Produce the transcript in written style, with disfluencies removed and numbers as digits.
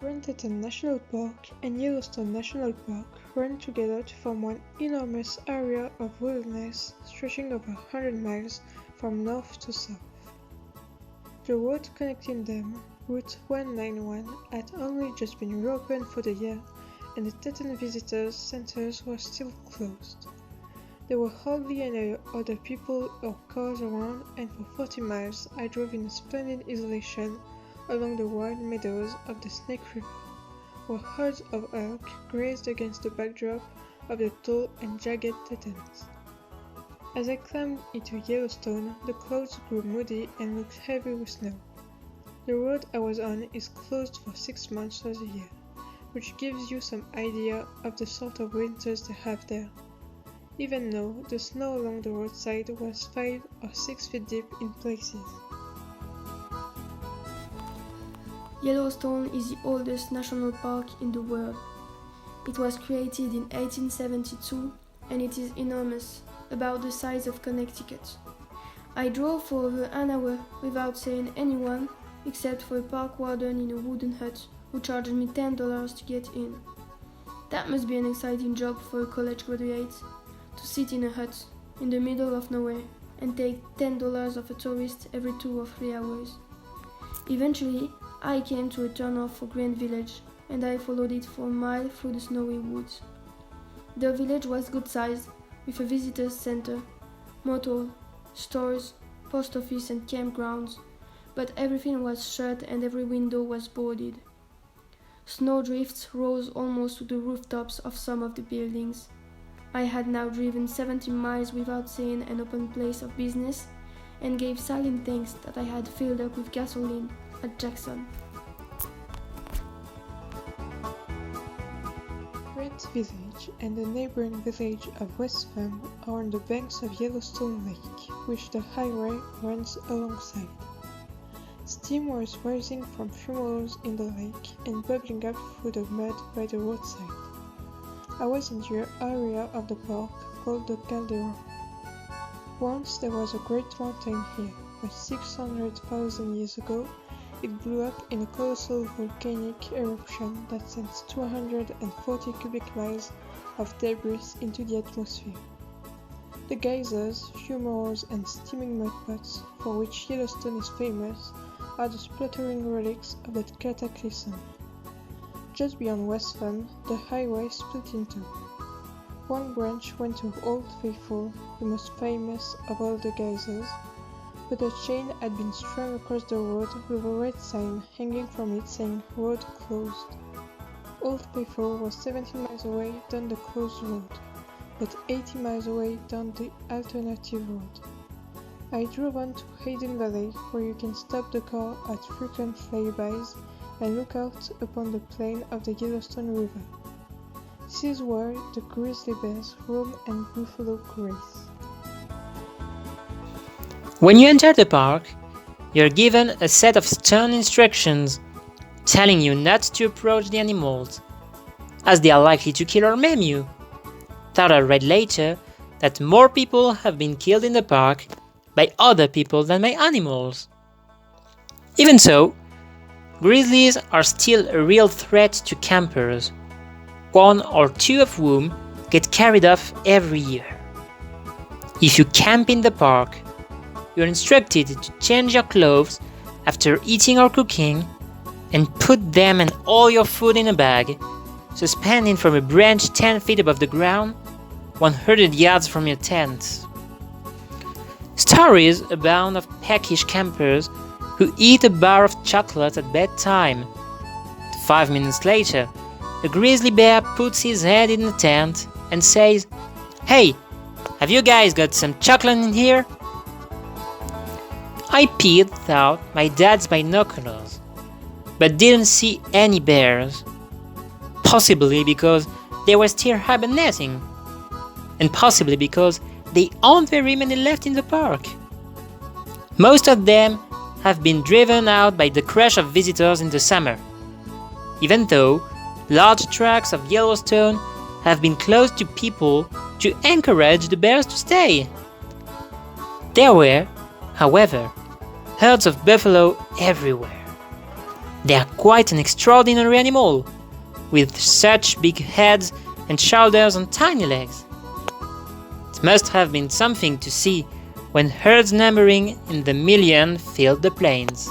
Grand-Teton National Park and Yellowstone National Park run together to form one enormous area of wilderness stretching over 100 miles from north to south. The road connecting them, Route 191, had only just been reopened for the year, and the Teton Visitors Centers were still closed. There were hardly any other people or cars around, and for 40 miles I drove in a splendid isolation along the wide meadows of the Snake River, where herds of elk grazed against the backdrop of the tall and jagged Tetons. As I climbed into Yellowstone, the clouds grew moody and looked heavy with snow. The road I was on is closed for 6 months of the year, which gives you some idea of the sort of winters they have there. Even though the snow along the roadside was 5 or 6 feet deep in places. Yellowstone is the oldest national park in the world. It was created in 1872 and it is enormous, about the size of Connecticut. I drove for over an hour without seeing anyone except for a park warden in a wooden hut who charged me $10 to get in. That must be an exciting job for a college graduate, to sit in a hut in the middle of nowhere and take $10 of a tourist every 2 or 3 hours. Eventually, I came to a turnoff for Green Village, and I followed it for a mile through the snowy woods. The village was good sized, with a visitors center, motel, stores, post office and campgrounds, but everything was shut and every window was boarded. Snowdrifts rose almost to the rooftops of some of the buildings. I had now driven 70 miles without seeing an open place of business, and gave silent thanks that I had filled up with gasoline at Jackson. Grant Village and the neighboring village of West Farm are on the banks of Yellowstone Lake, which the highway runs alongside. Steam was rising from fumaroles in the lake and bubbling up through the mud by the roadside. I was in the area of the park called the Caldera. Once there was a great mountain here, but 600,000 years ago it blew up in a colossal volcanic eruption that sent 240 cubic miles of debris into the atmosphere. The geysers, fumaroles and steaming mudpots for which Yellowstone is famous are the spluttering relics of that cataclysm. Just beyond West Farm, the highway split in two. One branch went to Old Faithful, the most famous of all the geysers, but a chain had been strung across the road with a red sign hanging from it saying "Road Closed." Old Faithful was 17 miles away down the closed road, but 80 miles away down the alternative road. I drove on to Hayden Valley, where you can stop the car at frequent flybys and look out upon the plain of the Yellowstone River. This is where the grizzly bears roam and buffalo graze. When you enter the park, you're given a set of stern instructions telling you not to approach the animals, as they are likely to kill or maim you. Thought I read later that more people have been killed in the park by other people than by animals. Even so, grizzlies are still a real threat to campers, 1 or 2 of whom get carried off every year. If you camp in the park, you're instructed to change your clothes after eating or cooking and put them and all your food in a bag, suspending from a branch 10 feet above the ground, 100 yards from your tent. Stories abound of peckish campers who eat a bar of chocolate at bedtime. 5 minutes later, a grizzly bear puts his head in the tent and says, "Hey, have you guys got some chocolate in here?" I peered out my dad's binoculars, but didn't see any bears. Possibly because they were still hibernating, and possibly because there aren't very many left in the park. Most of them have been driven out by the crush of visitors in the summer, even though large tracts of Yellowstone have been closed to people to encourage the bears to stay. There were, however, herds of buffalo everywhere. They are quite an extraordinary animal, with such big heads and shoulders and tiny legs. It must have been something to see when herds numbering in the million filled the plains.